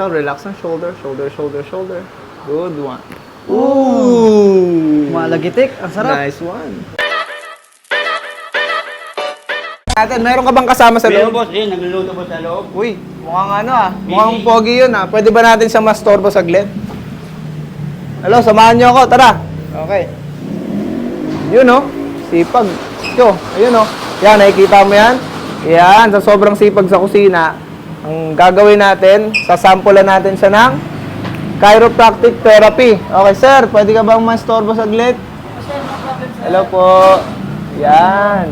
Relax ang shoulder, shoulder, shoulder, shoulder. Good one. Ooh! Malagitik, ang sarap. Nice one. Natin, meron ka bang kasama sa Meron loob? boss, nagluluto po sa loob. Uy, mukhang mukhang pogi yun Pwede ba natin siya mastorbo saglit? Hello, samahan niyo ako, tara. Okay. Yun sipag. Yo, ayun Yan, nakikita mo yan? Yan, sa sobrang sipag sa kusina, ang gagawin natin, sasampulan natin siya ng chiropractic therapy. Okay, sir, pwede ka bang mastorbo saglit? Hello po. Yan.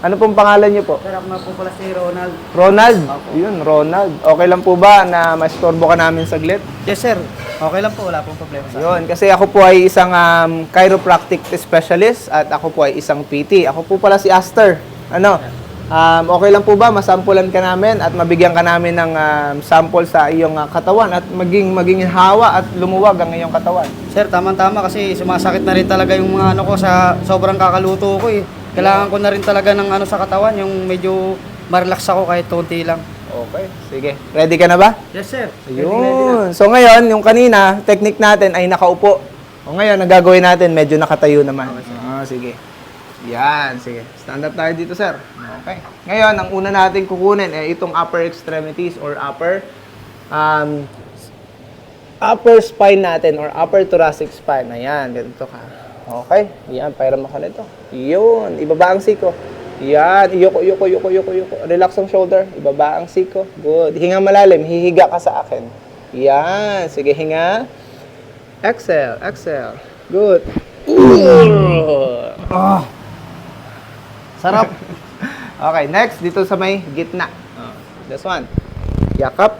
Ano pong pangalan niyo po? Sir, ako na po pala si Ronald. Ronald? Yun, Ronald. Okay lang po ba na mastorbo ka namin saglit? Yes, sir. Okay lang po, wala pong problema sa Yun, kasi ako po ay isang chiropractic specialist at ako po ay isang PT. Ako po pala si Aster. Okay lang po ba masampulan ka namin at mabigyan ka namin ng sample sa iyong katawan at maging hawa at lumuwag ang iyong katawan? Sir, tama-tama kasi sumasakit na rin talaga yung mga ko sa sobrang kakaluto ko eh. Kailangan ko na rin talaga ng sa katawan, yung medyo ma-relax ako kahit konti lang. Okay, sige. Ready ka na ba? Yes, sir. Ayun. So ngayon, yung kanina, technique natin ay nakaupo. O ngayon, ang gagawin natin, medyo nakatayo naman. Sige. Yan, sige. Stand up tayo dito, sir. Okay. Ngayon, ang una natin kukunin ay itong upper extremities or upper spine natin or upper thoracic spine. Ayan, ganito ka. Okay. Yan, pairam ako nito. Yun, ibaba ang siko. Yan, yuko. Relax ang shoulder. Ibaba ang siko. Good. Hinga malalim. Hihiga ka sa akin. Yan. Sige, hinga. Exhale. Good. Sarap. Okay, next. Dito sa may gitna. This one. Yakap.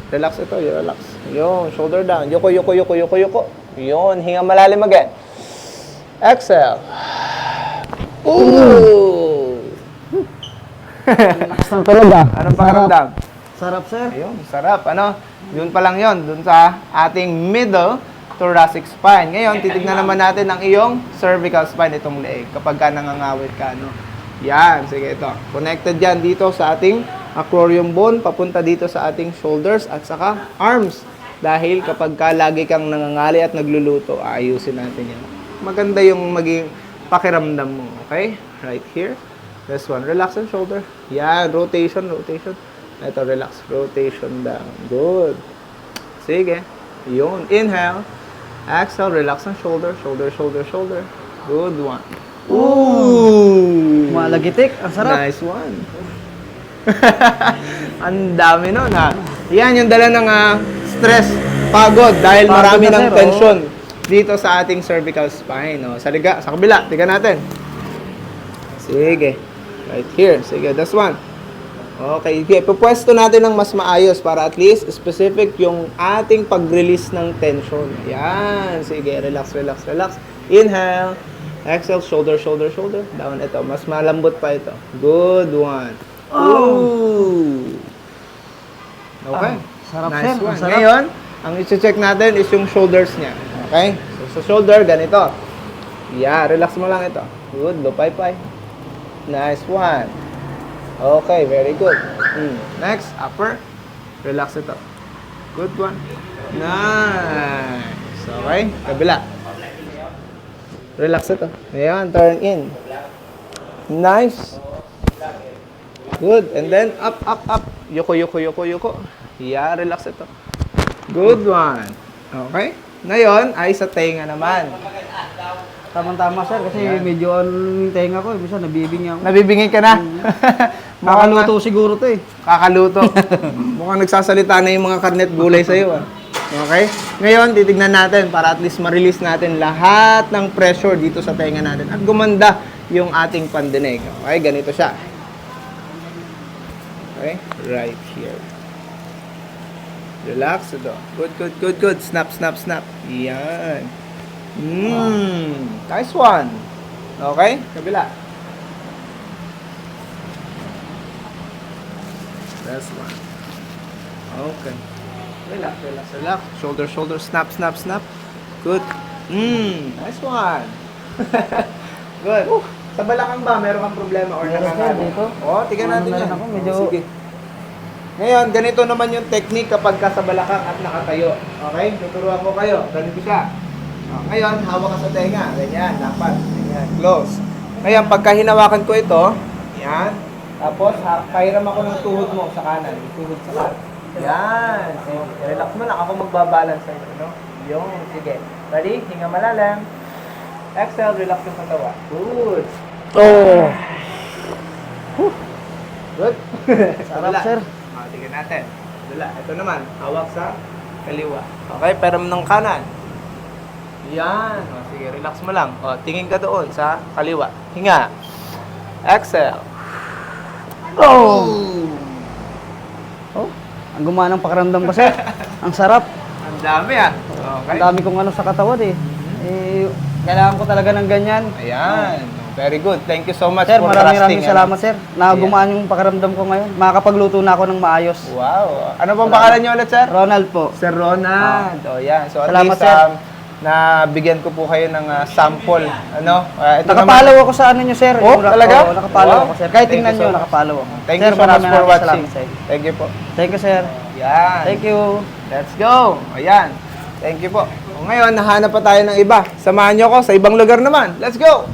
Relax ito. Relax. Yun, shoulder down. Yuko. Yun, hinga malalim again. Exhale. Ooh! Saan talaga? Anong pakiramdam? Sarap, sir. Ayun, sarap. Yun pa lang yun. Dun sa ating middle thoracic spine. Ngayon, titignan naman natin ang iyong cervical spine, itong leeg, kapag ka nangangawit ka, Yan, sige, ito. Connected yan dito sa ating acromion bone, papunta dito sa ating shoulders at saka arms. Dahil kapag ka lagi kang nangangali at nagluluto, ayusin natin yan. Maganda yung maging pakiramdam mo, okay? Right here. This one, relax ang shoulder. Yan, rotation. Ito, relax. Rotation down. Good. Sige. Yun. Inhale. Exhale, relax ang shoulder. Shoulder. Good one. Ooh! Malagitik, ang sarap. Nice one. Ang dami nun, Yan yung dala ng stress, pagod, dahil marami ng tension dito sa ating cervical spine. Sa kabila, tiga natin. Sige. Right here. Sige, this one. Okay, pupwesto natin ng mas maayos para at least specific yung ating pag-release ng tension. Yan. Sige, relax. Inhale. Exhale, shoulder. Down ito. Mas malambot pa ito. Good one. Ooh. Okay. Sarap, Nice sir. one. Sarap. Ngayon, ang i-check natin is yung shoulders niya. Okay? So, sa shoulder, ganito. Yeah, relax mo lang ito. Good. Lupay-pay. Nice one. Okay, very good. Next, upper. Relax ito. Good one. Nice. Okay, kabila. Relax ito. Ayan, turn in. Nice. Good. And then, up. Yuko. Yeah, relax ito. Good one. Okay. Ngayon, ay sa tenga naman. Tama-tama, sir, kasi medyo yung tenga ko, bisa nabibingin ako. Nabibingin ka na? Makaluto siguro to eh. Kakaluto. Mukhang nagsasalita na yung mga karnet gulay sa'yo. Okay? Ngayon, titignan natin para at least ma-release natin lahat ng pressure dito sa tenga natin at gumanda yung ating pandinig. Okay? Ganito siya. Okay? Right here. Relax. Ito. Good. Snap. Yan. Nice one. Okay? Kabila. That's one. Okay. Relax. Shoulder. Snap. Good. Nice one. Good. Sa balakang ba, meron kang problema or Meron, sir, nakakano? dito. Tingnan natin yan. Ako, medyo... Sige. Ngayon, ganito naman yung technique kapag ka sa balakang at nakatayo. Okay? Tuturuan ko kayo. Ganito siya. Ngayon, hawak ka sa tenga. Ganyan, dapat. Ganyan, close. Ngayon, pagka hinawakan ko ito, yan. Tapos, pahiram ako ng tuhod mo sa kanan. Yung tuhod sa kanan. Yan. Sige. Relax mo lang. Ako magbabalance sa'yo. No? Yung. Sige. Ready? Hinga malalim. Exhale. Relax yung katawan. Good. Oh. Good. Sarap, sir. Tingnan natin. Dula. Ito naman. Hawak sa kaliwa. Okay. Peram ng kanan. Yan. Sige. Relax mo lang. Tingin ka doon sa kaliwa. Hinga. Exhale. Oh. Oh. Ang gumana ng pakiramdam ko, sir. Ang sarap. Ang dami ah. Okay. Ang dami kong ano sa katawan eh. Kailangan ko talaga ng ganyan. Ayan. Very good. Thank you so much Sir, for maraming trusting. salamat, sir. Nagumaan yung pakiramdam ko ngayon. Makakapagluto na ako ng maayos. Wow. Ano pong pangalan niyo ulit, sir? Ronald po. Sir Ronald. Yan. So, at Salamat, least, sir. nabigyan ko po kayo ng sample. Ano? Ito Nakapalaw ako sa ano nyo, sir. Oh, Yung talaga? Oo, nakapalaw Wow. ako, sir. Kahit Thank tingnan you so nyo, much. nakapalaw ako. Thank Sir, you so much maraming for watching. salamat sa inyo. Thank you po. Thank you, sir. Yan. Thank you. Let's go. Ayan. Thank you po. O, ngayon, nahanap pa tayo ng iba. Samahan niyo ako sa ibang lugar naman. Let's go!